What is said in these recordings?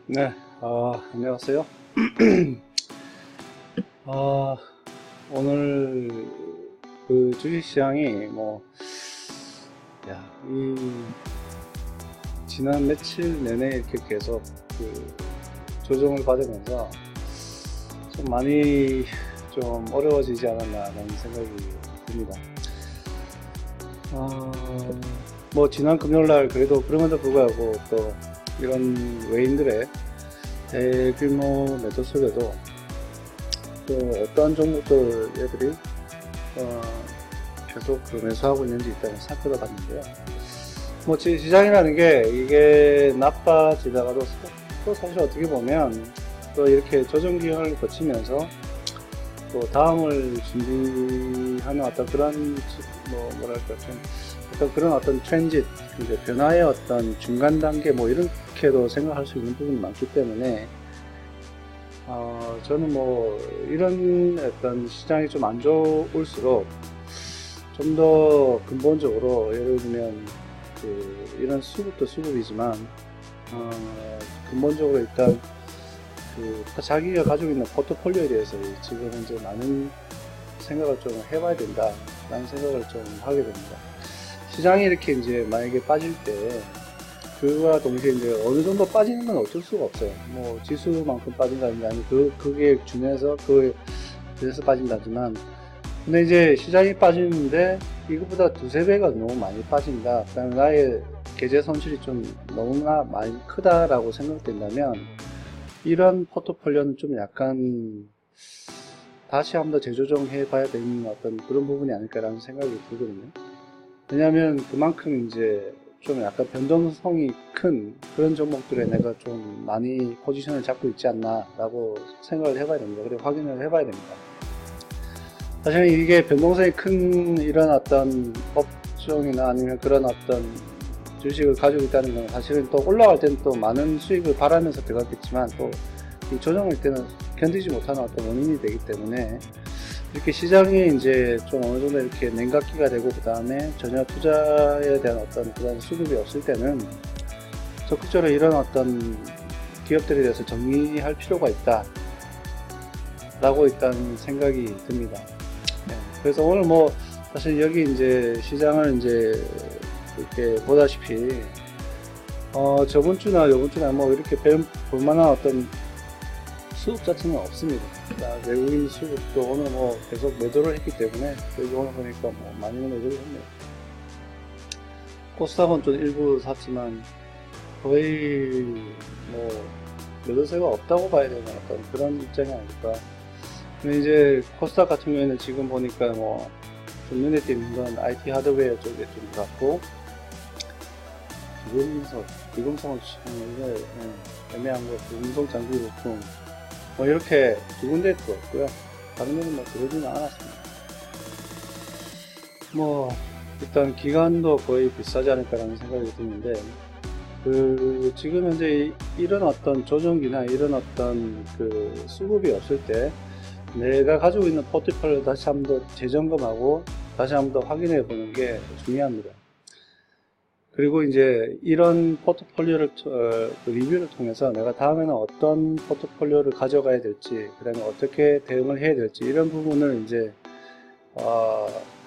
네, 안녕하세요. 아, 오늘 그 주식시장이 이 지난 며칠 내내 이렇게 계속 그 조정을 받으면서 좀 많이 좀 어려워지지 않았나라는 생각이 듭니다. 지난 금요일날 그래도 그럼에도 불구하고 또 이런 외인들의 대규모 매도 속에도 또 어떠한 종목들 애들이 계속 그 매수하고 있는지 일단 살펴봤는데요. 시장이라는 게 이게 나빠지다가도 또 사실 어떻게 보면 또 이렇게 조정 기간을 거치면서 또 다음을 준비하는 어떤 그런 어떤 그런 어떤 트랜짓, 변화의 어떤 중간 단계 이렇게도 생각할 수 있는 부분이 많기 때문에 저는 이런 어떤 시장이 좀 안 좋을수록 좀 더 근본적으로 예를 들면 이런 수급도 수급이지만 근본적으로 일단 자기가 가지고 있는 포트폴리오에 대해서 지금 현재 많은 생각을 좀 해봐야 된다 라는 생각을 좀 하게 됩니다. 시장이 이렇게 이제 만약에 빠질 때 그와 동시에 이제 어느 정도 빠지는 건 어쩔 수가 없어요. 지수만큼 빠진다든지 아니면 그게 준해서 그래서 빠진다지만, 근데 이제 시장이 빠지는데 이것보다 두세 배가 너무 많이 빠진다. 그다음에 나의 계좌 손실이 좀 너무나 많이 크다라고 생각된다면 이런 포트폴리오는 좀 약간 다시 한번 더 재조정해 봐야 되는 어떤 그런 부분이 아닐까라는 생각이 들거든요. 왜냐하면 그만큼 이제 좀 약간 변동성이 큰 그런 종목들에 내가 좀 많이 포지션을 잡고 있지 않나 라고 생각을 해봐야 됩니다. 그리고 확인을 해봐야 됩니다. 사실 이게 변동성이 큰 이런 어떤 업종이나 아니면 그런 어떤 주식을 가지고 있다는 건 사실은 또 올라갈 때는 또 많은 수익을 바라면서 들어갔겠지만 또 이 조정일 때는 견디지 못하는 어떤 원인이 되기 때문에 이렇게 시장이 이제 좀 어느 정도 이렇게 냉각기가 되고 그 다음에 전혀 투자에 대한 어떤 그런 수급이 없을 때는 적극적으로 이런 어떤 기업들에 대해서 정리할 필요가 있다 라고 일단 생각이 듭니다. 그래서 오늘 사실 여기 이제 시장을 이제 이렇게 보다시피 저번 주나 이번 주나 이렇게 볼만한 어떤 수급 자체는 없습니다. 외국인 수급도 오늘 계속 매도를 했기 때문에 여기 오늘 보니까 많이 매도를 했네요. 코스닥은 좀 일부 샀지만 거의 매도세가 없다고 봐야 되는 어떤 그런 입장이 아닐까. 근데 이제 코스닥 같은 경우에는 지금 보니까 좀 눈에 띄는 건 IT 하드웨어 쪽에 좀 같고 기금성을 애매한 거, 운송 장비 부품 이렇게 두 군데 들어왔고요. 다른 데는 들어오지는 않았습니다. 일단 기간도 거의 비싸지 않을까라는 생각이 드는데, 지금 현재 이런 어떤 조정기나 이런 어떤 수급이 없을 때 내가 가지고 있는 포트폴리오 다시 한번 더 재점검하고 다시 한번 더 확인해 보는 게 중요합니다. 그리고 이제 이런 포트폴리오를 리뷰를 통해서 내가 다음에는 어떤 포트폴리오를 가져가야 될지, 그 다음에 어떻게 대응을 해야 될지 이런 부분을 이제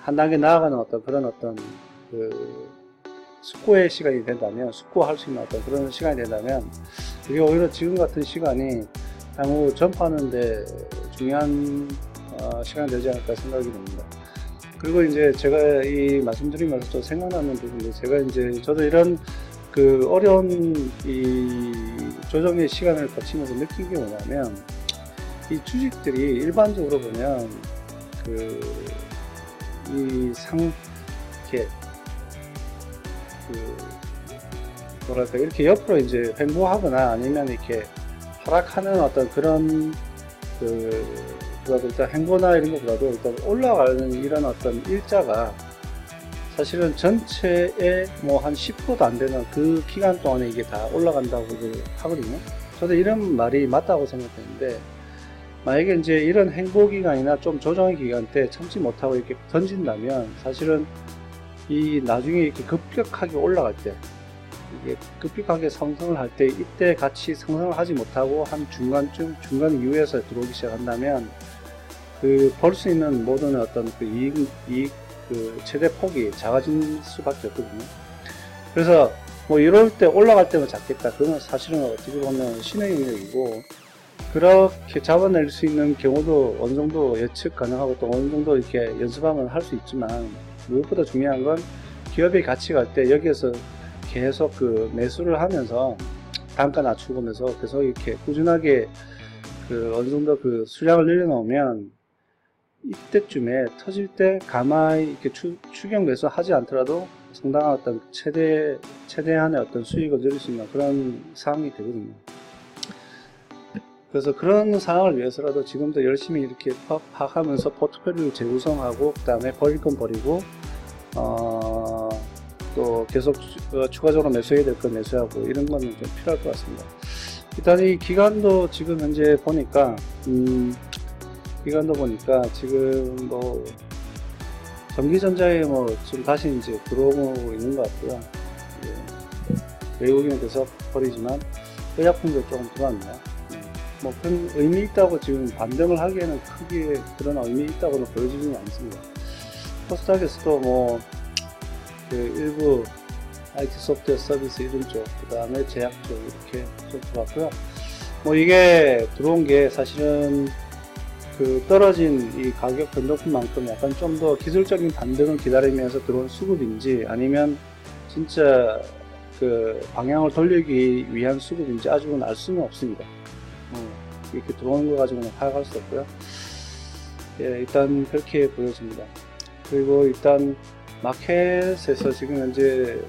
한 단계 나아가는 어떤 그런 어떤 숙고의 시간이 된다면, 숙고할 수 있는 어떤 그런 시간이 된다면 이게 오히려 지금 같은 시간이 향후 점프하는데 중요한 시간이 되지 않을까 생각이 듭니다. 그리고 이제 제가 이 말씀드리면서 또 생각나는 부분이, 저도 이런 어려운 이 조정의 시간을 거치면서 느낀 게 뭐냐면, 이 주식들이 일반적으로 보면 이렇게 옆으로 이제 횡보하거나 아니면 이렇게 하락하는 어떤 그런 일단 행보나 이런 것보다도 일단 올라가는 이런 어떤 일자가 사실은 전체의 한 10%도 안 되는 그 기간 동안에 이게 다 올라간다고 하거든요. 저도 이런 말이 맞다고 생각했는데, 만약에 이제 이런 행보 기간이나 좀 조정의 기간 때 참지 못하고 이렇게 던진다면 사실은 이 나중에 이렇게 급격하게 올라갈 때 이게 급격하게 상승을 할 때 이때 같이 상승을 하지 못하고 한 중간 이후에서 들어오기 시작한다면 그 벌 수 있는 모든 어떤 그 이익 그 최대 폭이 작아질 수밖에 없거든요. 그래서 뭐 이럴 때 올라갈 때만 잡겠다. 그건 사실은 어떻게 보면 신의 영역이고, 그렇게 잡아낼 수 있는 경우도 어느 정도 예측 가능하고 또 어느 정도 이렇게 연습하면 할 수 있지만, 무엇보다 중요한 건 기업의 가치가 갈 때 여기에서 계속 그 매수를 하면서 단가 낮추면서 계속 이렇게 꾸준하게 그 어느 정도 그 수량을 늘려놓으면 이때쯤에 터질 때 가만히 이렇게 추격 매수 하지 않더라도 상당한 어떤 최대한의 어떤 수익을 누릴 수 있는 그런 상황이 되거든요. 그래서 그런 상황을 위해서라도 지금도 열심히 이렇게 파악하면서 포트폴리오를 재구성하고, 그 다음에 버릴 건 버리고, 또 계속 추가적으로 매수해야 될 건 매수하고, 이런 거는 좀 필요할 것 같습니다. 일단 이 기간도 지금 현재 보니까, 지금 뭐 전기전자에 뭐 지금 다시 이제 들어오고 있는 것 같고요. 외국인에 대해서 버리지만 의약품도 조금 들어왔네요. 뭐 큰 의미 있다고 지금 반등을 하기에는 크게 그런 의미 있다고는 보여지지는 않습니다. 코스닥에서도 뭐 그 일부 IT 소프트웨어 서비스 이런 쪽, 그 다음에 제약 쪽 이렇게 좀 들어왔고요. 뭐 이게 들어온 게 사실은 그 떨어진 이 가격 변동폭만큼 약간 좀 더 기술적인 반등을 기다리면서 들어온 수급인지, 아니면 진짜 그 방향을 돌리기 위한 수급인지 아직은 알 수는 없습니다. 이렇게 들어오는 거 가지고는 파악할 수 없고요. 예, 일단 그렇게 보여집니다. 그리고 일단 마켓에서 지금 현재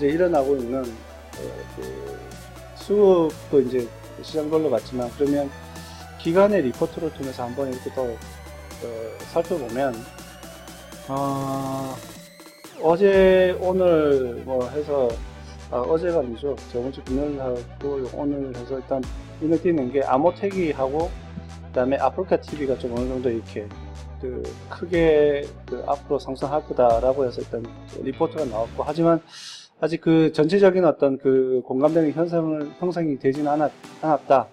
일어나고 있는 그 수급도 이제 시장별로 같지만, 그러면 기간의 리포트를 통해서 한번 이렇게 더 살펴보면, 어제 오늘 뭐 해서 어제가 아니죠. 저번주 금요일하고 오늘 해서 일단 눈에 띄는 게 아모테기하고 그 다음에 아프리카 TV가 좀 어느 정도 이렇게 그 크게 그 앞으로 상승할 거다라고 해서 일단 리포트가 나왔고, 하지만 아직 그 전체적인 어떤 그 공감되는 형성이 되지는 않았다.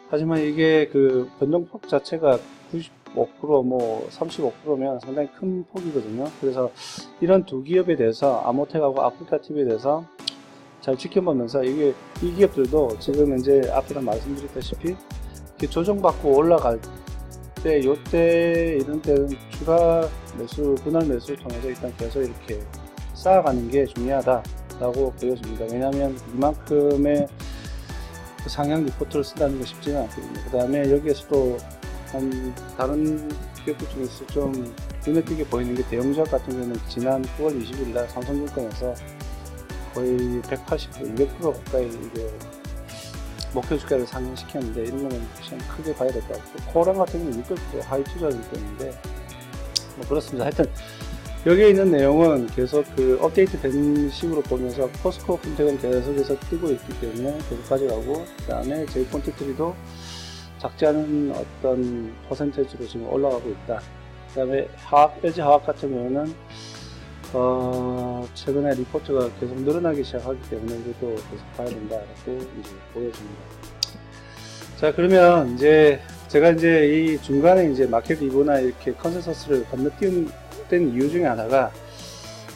하지만 이게 그 변동폭 자체가 95% 뭐 35%면 상당히 큰 폭이거든요. 그래서 이런 두 기업에 대해서 아모텍하고 아프리카 TV에 대해서 잘 지켜보면서, 이게 이 기업들도 지금 이제 앞에서 말씀드렸다시피 이렇게 조정받고 올라갈 때, 요때 이런 때는 추가 매수, 분할 매수를 통해서 일단 계속 이렇게 쌓아가는 게 중요하다라고 보여집니다. 왜냐하면 이만큼의 그 상향 리포트를 쓴다는 게 쉽지는 않거든요. 그 다음에 여기에서도 다른 기업들 중에서 좀 눈에 띄게 보이는 게, 대형주학 같은 경우는 지난 9월 20일 날 삼성증권에서 거의 180%, 200% 가까이 이게 목표 주가를 상향시켰는데, 이런 거는 좀 크게 봐야 될 것 같고, 코랑 같은 경우는 600% 하이 투자를 때문에 뭐 그렇습니다. 하여튼 여기에 있는 내용은 계속 그 업데이트 된 식으로 보면서, 포스코 핀텍은 계속해서 뜨고 있기 때문에 계속 가져가고, 그 다음에 제이콘텍트리도 작지 않은 어떤 퍼센테이지로 지금 올라가고 있다. 그 다음에 LG 화학 같은 경우는 최근에 리포트가 계속 늘어나기 시작하기 때문에 이것도 계속 봐야 된다라고 이제 보여집니다. 자, 그러면 이제 제가 이제 이 중간에 이제 마켓 리뷰나 이렇게 컨센서스를 건너뛴 이유 중에 하나가,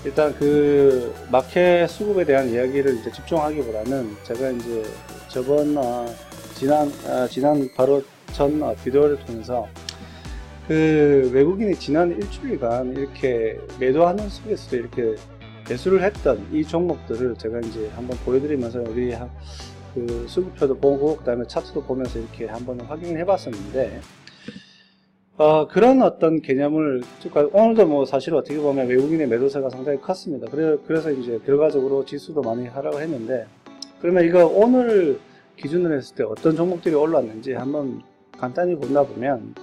일단 그 마켓 수급에 대한 이야기를 이제 집중하기보다는, 제가 이제 지난 바로 전 비디오를 통해서 그 외국인이 지난 일주일간 이렇게 매도하는 속에서도 이렇게 매수를 했던 이 종목들을 제가 이제 한번 보여드리면서 우리 그 수급표도 보고 그 다음에 차트도 보면서 이렇게 한번 확인을 해봤었는데, 그런 어떤 개념을, 오늘도 뭐 사실 어떻게 보면 외국인의 매도세가 상당히 컸습니다. 그래서 이제 결과적으로 지수도 많이 하라고 했는데, 그러면 이거 오늘 기준으로 했을 때 어떤 종목들이 올랐는지 한번 간단히 보다 보면,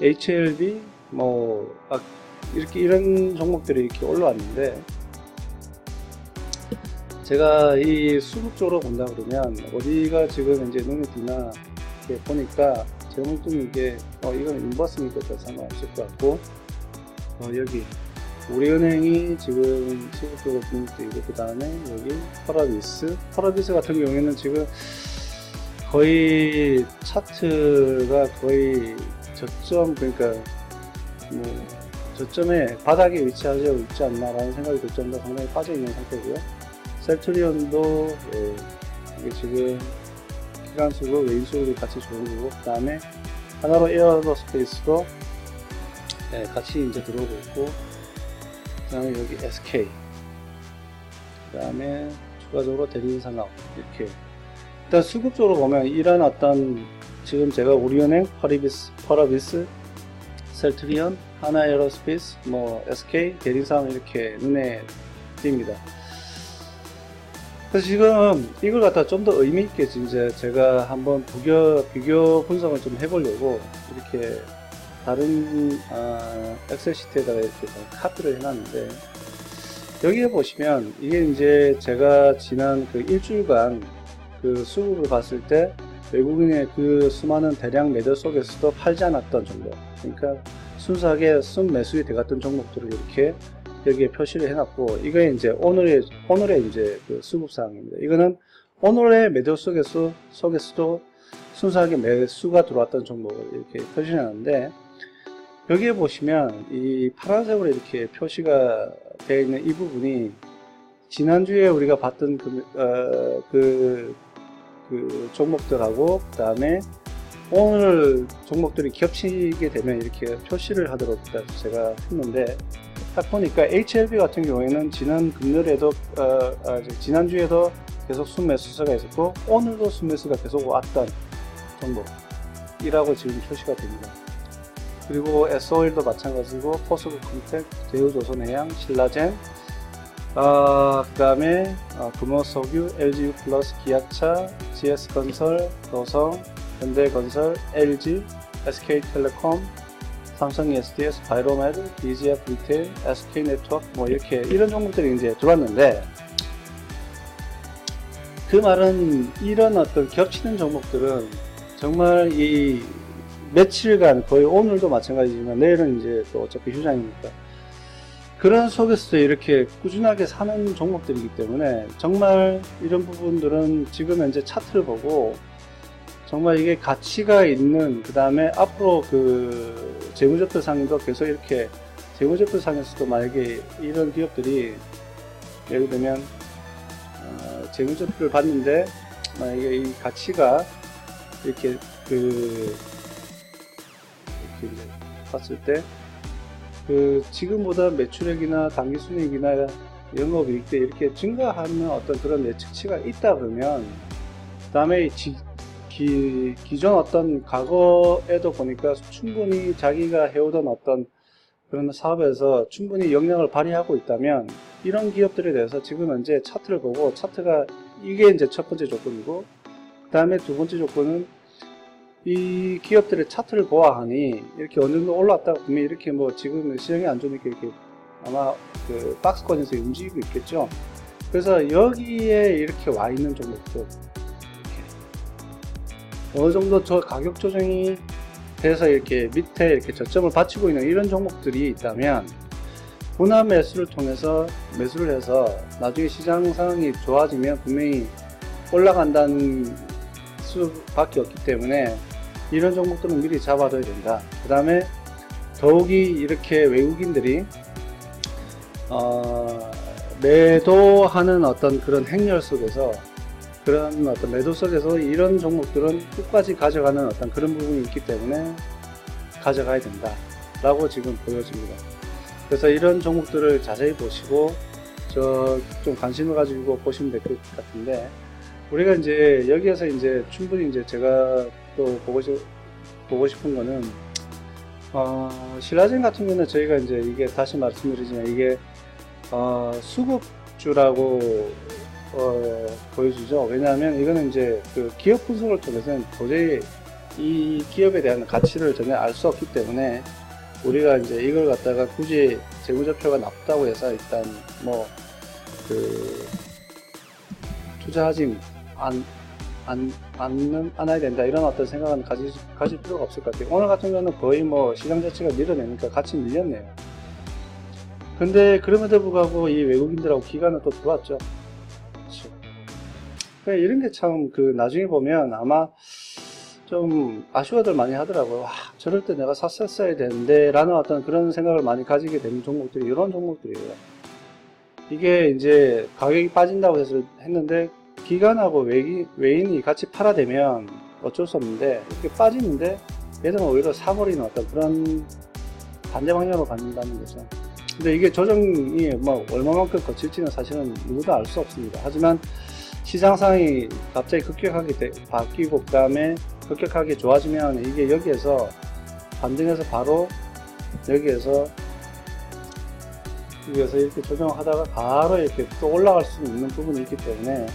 HLB, 뭐, 이런 종목들이 이렇게 올라왔는데, 제가 이 수급 쪽으로 본다 그러면, 어디가 지금 이제 눈에 띄나, 이렇게 보니까, 제목좀 이게, 이건 인버스니까 상관없을 것 같고, 여기, 우리은행이 지금 수급적으로 등록되고, 그 다음에 여기 펄어비스 같은 경우에는 지금 거의 차트가 거의 저점, 그러니까 뭐 저점에 바닥에 위치하고 있지 않나 라는 생각이 들 정도로 상당히 빠져 있는 상태고요. 셀트리온도 이게 지금 기관수급, 외인수급이 같이 좋은 거고, 그 다음에 하나로 에어로스페이스도 같이 이제 들어오고 있고, 그 다음에 여기 SK, 그 다음에 추가적으로 대리인상업, 이렇게 일단 수급적으로 보면 이런 어떤 지금 제가 우리은행, 펄어비스, 셀트리온, 하나에어로스페이스, 뭐 SK, 대리인상업 이렇게 눈에 띕니다. 그래서 지금 이걸 갖다 좀 더 의미 있게 이제 제가 한번 비교 분석을 좀 해보려고 이렇게 다른 엑셀 시트에다가 이렇게 카드를 해놨는데, 여기에 보시면 이게 이제 제가 지난 그 일주일간 그 수급을 봤을 때 외국인의 그 수많은 대량 매도 속에서도 팔지 않았던 정도, 그러니까 순수하게 순매수이 돼갔던 종목들을 이렇게 여기에 표시를 해놨고, 이게 이제 오늘의 이제 그 수급 사항입니다. 이거는 오늘의 매도 속에서도 순수하게 매수가 들어왔던 종목을 이렇게 표시해놨는데, 여기에 보시면 이 파란색으로 이렇게 표시가 되어 있는 이 부분이 지난주에 우리가 봤던 그 종목들하고, 그 다음에 오늘 종목들이 겹치게 되면 이렇게 표시를 하도록 제가 했는데, 딱 보니까 HLB 같은 경우에는 지난 금요일에도 지난주에도 계속 순매수세가 있었고, 오늘도 순매수가 계속 왔던 종목이라고 지금 표시가 됩니다. 그리고 SO일도 마찬가지고, 포스코컴텍, 대우조선해양, 신라젠, 그 다음에 금호석유, LG유플러스, 기아차, GS건설, 노성, 현대건설, LG, SK텔레콤, 삼성 SDS, 바이로메드, BGF 리테일, SK네트워크, 뭐 이렇게 이런 종목들이 이제 들어왔는데, 그 말은 이런 어떤 겹치는 종목들은 정말 이 며칠간, 거의 오늘도 마찬가지지만 내일은 이제 또 어차피 휴장이니까 그런 속에서도 이렇게 꾸준하게 사는 종목들이기 때문에, 정말 이런 부분들은 지금 현재 차트를 보고 정말 이게 가치가 있는, 그 다음에 앞으로 그 재무제표상도 계속 이렇게 재무제표상에서도 만약에 이런 기업들이 예를 들면 재무제표를 봤는데 만약에 이 가치가 이렇게 이렇게 이제 봤을 때 지금보다 매출액이나 당기순이익이나 영업이익 때 이렇게 증가하는 어떤 그런 예측치가 있다 그러면, 그 다음에 기존 어떤 과거에도 보니까 충분히 자기가 해오던 어떤 그런 사업에서 충분히 영향을 발휘하고 있다면, 이런 기업들에 대해서 지금 현재 차트를 보고, 차트가 이게 이제 첫 번째 조건이고, 그 다음에 두 번째 조건은 이 기업들의 차트를 보아하니 이렇게 어느 정도 올라왔다가 보면 이렇게 뭐 지금 시장이 안 좋으니까 이렇게 아마 그 박스권에서 움직이고 있겠죠. 그래서 여기에 이렇게 와 있는 종목들, 어느 정도 저 가격 조정이 돼서 이렇게 밑에 이렇게 저점을 받치고 있는 이런 종목들이 있다면, 분할 매수를 통해서 매수를 해서 나중에 시장 상황이 좋아지면 분명히 올라간다는 수밖에 없기 때문에 이런 종목들은 미리 잡아둬야 된다. 그 다음에 더욱이 이렇게 외국인들이 매도하는 어떤 그런 행렬 속에서, 그런 어떤 매도 속에서 이런 종목들은 끝까지 가져가는 어떤 그런 부분이 있기 때문에 가져가야 된다 라고 지금 보여집니다. 그래서 이런 종목들을 자세히 보시고 좀 관심을 가지고 보시면 될 것 같은데, 우리가 이제 여기에서 이제 충분히 이제 제가 또 보고 싶은 거는, 신라젠 같은 경우는 저희가 이제 이게 다시 말씀드리지만 이게 수급주라고 보여주죠. 왜냐하면 이거는 이제 그 기업 분석을 통해서는 도저히 이 기업에 대한 가치를 전혀 알 수 없기 때문에, 우리가 이제 이걸 갖다가 굳이 재무제표가 나쁘다고 해서 일단 뭐 투자하지 않아야 된다 이런 어떤 생각은 가질 필요가 없을 것 같아요. 오늘 같은 경우는 거의 뭐 시장 자체가 밀어내니까 같이 밀렸네요. 근데 그럼에도 불구하고 이 외국인들하고 기관은 또 들어왔죠. 그렇죠. 그러니까 이런 게 참 나중에 보면 아마 좀 아쉬워들 많이 하더라고요. 와, 저럴 때 내가 샀었어야 되는데 라는 어떤 그런 생각을 많이 가지게 되는 종목들이 이런 종목들이에요. 이게 이제 가격이 빠진다고 해서 했는데 기관하고 외인이 같이 팔아대면 어쩔 수 없는데 이렇게 빠지는데 얘들은 오히려 사버리는 어떤 그런 반대 방향으로 간다는 거죠. 근데 이게 조정이 뭐 얼마만큼 거칠지는 사실은 누구도 알 수 없습니다. 하지만 시장 상황이 갑자기 급격하게 바뀌고 그 다음에 급격하게 좋아지면 이게 여기에서 반등해서 바로 여기에서 이렇게 조정하다가 바로 이렇게 또 올라갈 수 있는 부분이 있기 때문에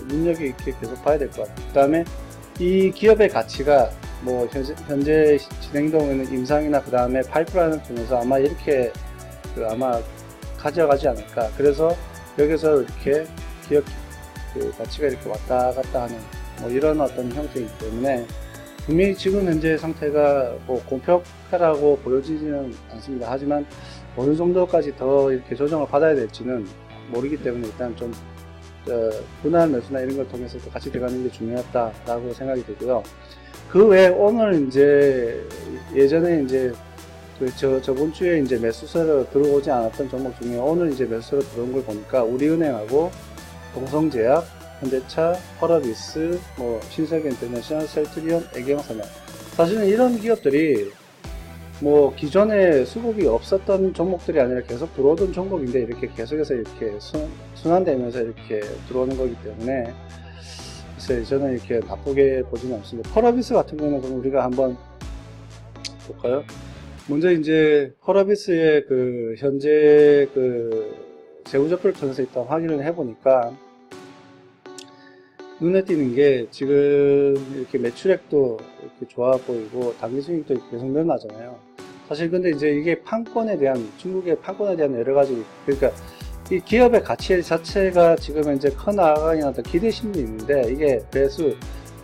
눈여겨 있게 계속 봐야 될 것 같아요. 그 다음에 이 기업의 가치가 뭐 현재 진행되고 있는 임상이나 그 다음에 파이프라인을 통해서 아마 이렇게 아마 가져가지 않을까. 그래서 여기서 이렇게 기업 가치가 이렇게 왔다 갔다 하는 뭐 이런 어떤 형태이기 때문에 분명히 지금 현재 상태가 뭐 공평하다고 보여지지는 않습니다. 하지만 어느 정도까지 더 이렇게 조정을 받아야 될지는 모르기 때문에 일단 좀 분할 매수나 이런 걸 통해서 또 같이 들어가는 게 중요하다라고 생각이 들고요. 그 외에 오늘 이제 예전에 이제 저번 주에 이제 매수세로 들어오지 않았던 종목 중에 오늘 이제 매수세로 들어온 걸 보니까 우리은행하고 동성제약, 현대차, 펄어비스, 뭐 신세계인터내셔널, 셀트리온, 애경선약. 사실은 이런 기업들이 뭐 기존에 수급이 없었던 종목들이 아니라 계속 들어오던 종목인데 이렇게 계속해서 이렇게 순환되면서 이렇게 들어오는 거기 때문에 글쎄 저는 이렇게 나쁘게 보지는 않습니다. 펄어비스 같은 경우는 그럼 우리가 한번 볼까요? 먼저 이제 펄어비스의 현재 재무제표를 통해서 일단 확인을 해보니까 눈에 띄는 게 지금 이렇게 매출액도 이렇게 좋아 보이고 당기순이익도 계속 늘어나잖아요. 사실 근데 이제 이게 중국의 판권에 대한 여러 가지, 그러니까 이 기업의 가치 자체가 지금 현재 커나가긴 하다 기대 심리 있는데 이게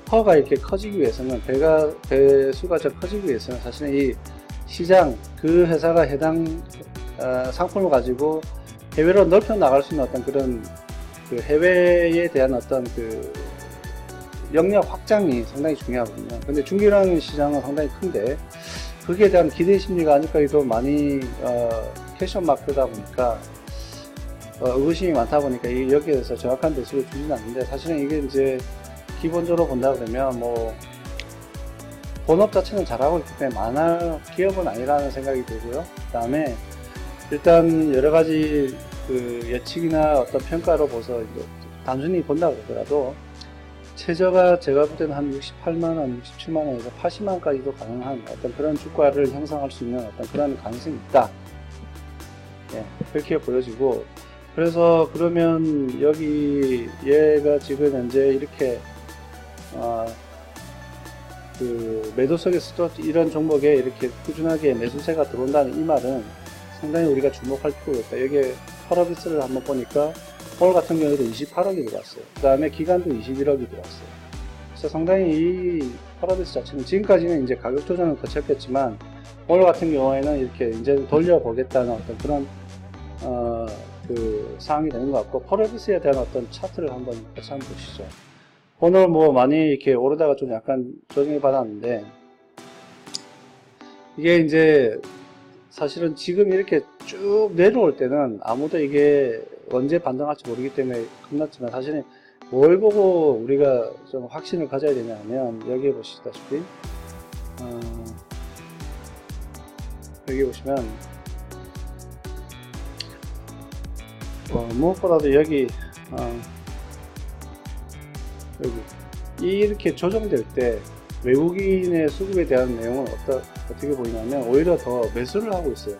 퍼가 이렇게 커지기 위해서는 배수가 좀 커지기 위해서는 사실은 이 시장 그 회사가 해당 상품을 가지고 해외로 넓혀 나갈 수 있는 어떤 그런 해외에 대한 어떤 영역 확장이 상당히 중요하거든요. 근데 중국이라는 시장은 상당히 큰데 거기에 대한 기대 심리가 아직까지도 많이 캐션 마크다 보니까 의구심이 많다 보니까 여기에서 정확한 대수를 주지는 않는데 사실은 이게 이제 기본적으로 본다 그러면 뭐 본업 자체는 잘하고 있기 때문에 만할 기업은 아니라는 생각이 들고요. 그 다음에 일단 여러 가지 예측이나 어떤 평가로 봐서 이제 단순히 본다 그러더라도 최저가 제가 볼 때는 한 68만원, 67만원에서 80만원까지도 가능한 어떤 그런 주가를 형성할 수 있는 어떤 그런 가능성이 있다. 예, 그렇게 보여지고, 그래서 그러면 여기 얘가 지금 현재 이렇게 매도 속에서도 이런 종목에 이렇게 꾸준하게 매수세가 들어온다는 이 말은 상당히 우리가 주목할 필요가 있다. 여기에 펄어비스를 한번 보니까 오늘 같은 경우에도 28억이 들어왔어요. 그 다음에 기간도 21억이 들어왔어요. 그래서 상당히 이 펄어비스 자체는 지금까지는 이제 가격 조정을 거쳤겠지만 오늘 같은 경우에는 이렇게 이제 돌려보겠다는 어떤 그런 상황이 되는 것 같고, 펄어비스에 대한 어떤 차트를 한번 같이 한번 보시죠. 오늘 뭐 많이 이렇게 오르다가 좀 약간 조정을 받았는데 이게 이제 사실은 지금 이렇게 쭉 내려올 때는 아무도 이게 언제 반등할지 모르기 때문에 겁났지만 사실은 뭘 보고 우리가 좀 확신을 가져야 되냐 하면 여기에 보시다시피 여기 보시면 무엇보다도 여기 이렇게 조정될 때 외국인의 수급에 대한 내용은 어떻게 보이냐면 오히려 더 매수를 하고 있어요.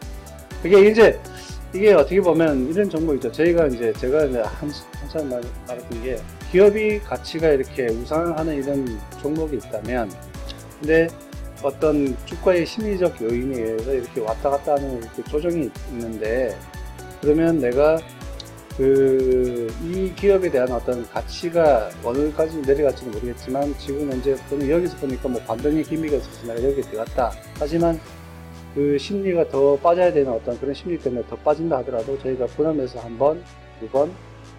이게 어떻게 보면 이런 종목이죠. 제가 이제 한참 말했던 게 기업이 가치가 이렇게 우상하는 이런 종목이 있다면, 근데 어떤 주가의 심리적 요인에 의해서 이렇게 왔다 갔다 하는 이렇게 조정이 있는데, 그러면 내가 이 기업에 대한 어떤 가치가 어느까지 내려갈지는 모르겠지만 지금 현재 여기서 보니까 뭐 반등의 기미가 있어서 내가 여기에 들어갔다. 하지만 그 심리가 더 빠져야 되는 어떤 그런 심리 때문에 더 빠진다 하더라도 저희가 분할 매수 한 번, 두 번,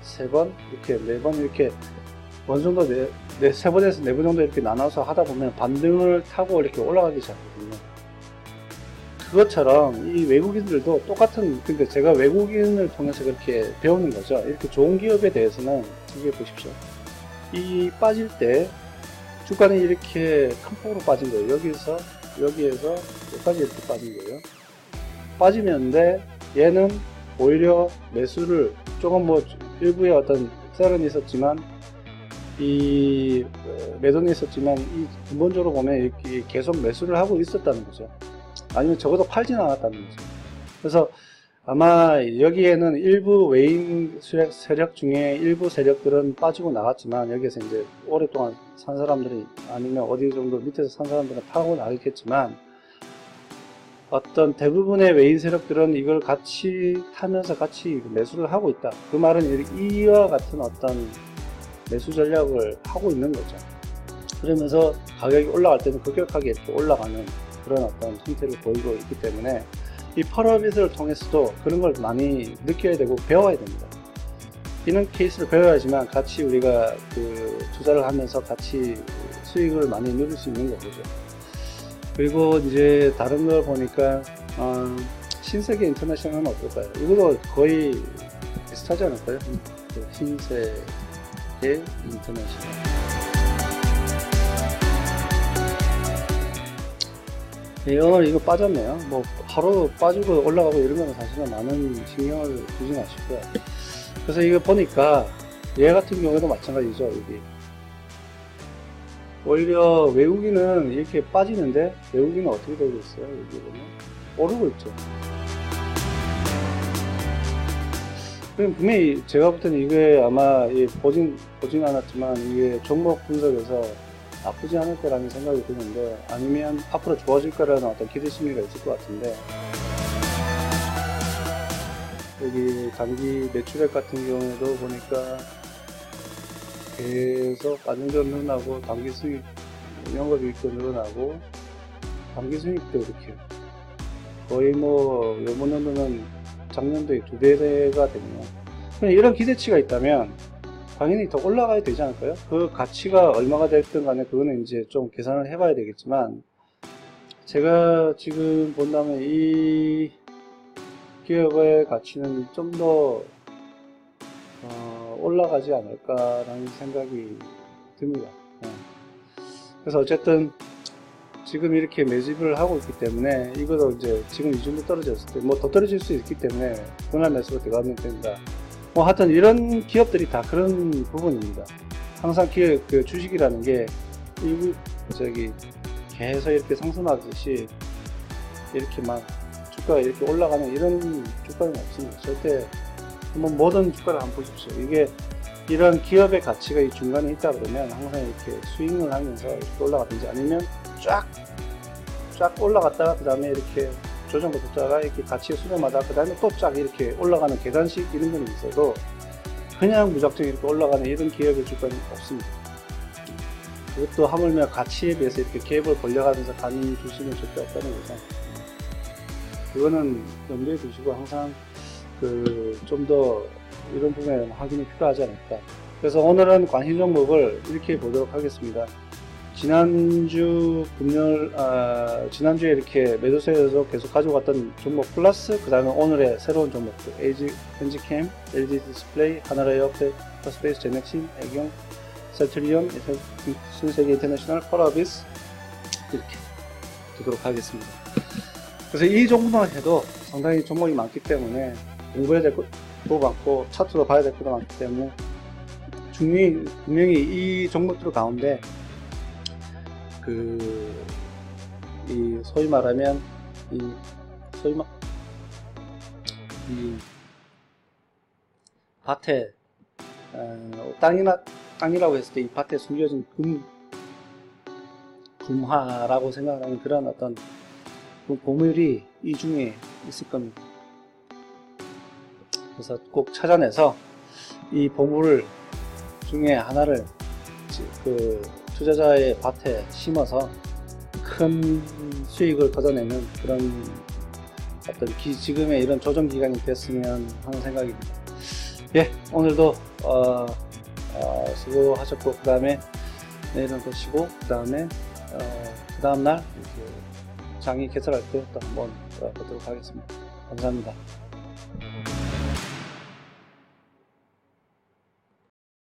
세 번, 이렇게 네 번 이렇게 어느 정도 세 번에서 네 번 정도 이렇게 나눠서 하다 보면 반등을 타고 이렇게 올라가기 시작하거든요. 그것처럼 이 외국인들도 똑같은, 그러니까 제가 외국인을 통해서 그렇게 배우는 거죠. 이렇게 좋은 기업에 대해서는 이게 보십시오. 이 빠질 때 주가는 이렇게 큰 폭으로 빠진 거예요. 여기에서 여기까지 이렇게 빠진 거예요. 빠지면데 얘는 오히려 매수를 조금 뭐 일부에 어떤 셀은 있었지만 이 매도는 있었지만 이 근본적으로 보면 이렇게 계속 매수를 하고 있었다는 거죠. 아니면 적어도 팔지는 않았다는 거죠. 그래서 아마 여기에는 일부 외인 세력 중에 일부 세력들은 빠지고 나갔지만 여기에서 이제 오랫동안 산 사람들이 아니면 어디 정도 밑에서 산 사람들은 타고 나갔겠지만 어떤 대부분의 외인 세력들은 이걸 같이 타면서 같이 매수를 하고 있다. 그 말은 이와 같은 어떤 매수 전략을 하고 있는 거죠. 그러면서 가격이 올라갈 때는 급격하게 이렇게 올라가는 그런 어떤 형태를 보이고 있기 때문에 이 펄어빗을 통해서도 그런 걸 많이 느껴야 되고 배워야 됩니다. 이런 케이스를 배워야지만 같이 우리가 그 투자를 하면서 같이 수익을 많이 누릴 수 있는 거죠. 그리고 이제 다른 걸 보니까 신세계 인터내셔널은 어떨까요? 이것도 거의 비슷하지 않을까요? 신세계 인터내셔널. 네, 오늘 이거 빠졌네요. 뭐 하루 빠지고 올라가고 이런 거는 사실은 많은 신경을 주지 마시고요. 그래서 이거 보니까 얘 같은 경우에도 마찬가지죠. 여기 오히려 외국인은 이렇게 빠지는데 외국인은 어떻게 되고 있어요? 여기 보면 오르고 있죠. 그럼 분명히 제가 볼 때는 이게 아마 보진 않았지만 이게 종목 분석에서 나쁘지 않을 거라는 생각이 드는데, 아니면 앞으로 좋아질 거라는 어떤 기대 심리가 있을 것 같은데, 여기 단기 매출액 같은 경우에도 보니까 계속 안정적 늘어나고 단기 수익, 영업이익도 늘어나고 단기 수익도 이렇게 거의 뭐 요번 연도는 작년도에 2배가 됐네요. 이런 기대치가 있다면 당연히 더 올라가야 되지 않을까요? 그 가치가 얼마가 됐든 간에 그거는 이제 좀 계산을 해봐야 되겠지만, 제가 지금 본다면 이 기업의 가치는 좀 더 올라가지 않을까라는 생각이 듭니다. 그래서 어쨌든 지금 이렇게 매집을 하고 있기 때문에 이것도 이제 지금 이 정도 떨어졌을 때 뭐 더 떨어질 수 있기 때문에 분할 매수로 들어가면 된다. 뭐 하여튼 이런 기업들이 다 그런 부분입니다. 항상 기업 그 주식이라는 게 계속 이렇게 상승하듯이 이렇게 막 주가가 이렇게 올라가는 이런 주가는 없습니다. 절대 한번 모든 주가를 한번 보십시오. 이게 이런 기업의 가치가 이 중간에 있다 그러면 항상 이렇게 스윙을 하면서 이렇게 올라가든지 아니면 쫙 올라갔다가 그 다음에 이렇게 조정받았다가 이렇게 가치의 수렴하다 그 다음에 또 쫙 이렇게 올라가는 계단식 이런 거는 있어도 그냥 무작정 이렇게 올라가는 이런 기업의 주가는 없습니다. 그것도 하물며 가치에 비해서 이렇게 갭을 벌려가면서 가는 주식은 절대 없다는 거죠. 그거는 염두에 두시고 항상 좀 더 이런 부분에 확인이 필요하지 않을까. 그래서 오늘은 관심 종목을 이렇게 보도록 하겠습니다. 지난주에 이렇게 매도세에서 계속 가져갔던 종목 플러스 그 다음에 오늘의 새로운 종목들 엔지캠, LG 디스플레이, 하나라이어텍, 퍼스페이스, 제넥신, 애경, 셀트리온, 신세계 인터내셔널, 펄어비스 이렇게 두도록 하겠습니다. 그래서 이 종목만 해도 상당히 종목이 많기 때문에 공부해야 될 것도 많고 차트도 봐야 될 것도 많기 때문에 분명히 이 종목들 가운데 이 소위 말하면 이 밭에 땅이라고 했을 때 이 밭에 숨겨진 금화라고 생각하는 그런 어떤 보물이 이 중에 있을 겁니다. 그래서 꼭 찾아내서 이 보물 중에 하나를 투자자의 밭에 심어서 큰 수익을 걷어내는 그런 어떤 지금의 이런 조정 기간이 됐으면 하는 생각입니다. 예, 오늘도 수고하셨고, 그 다음에 내일은 또 쉬고, 그 다음에 그 다음날 장이 개설할 때 또 한번 보도록 하겠습니다. 감사합니다.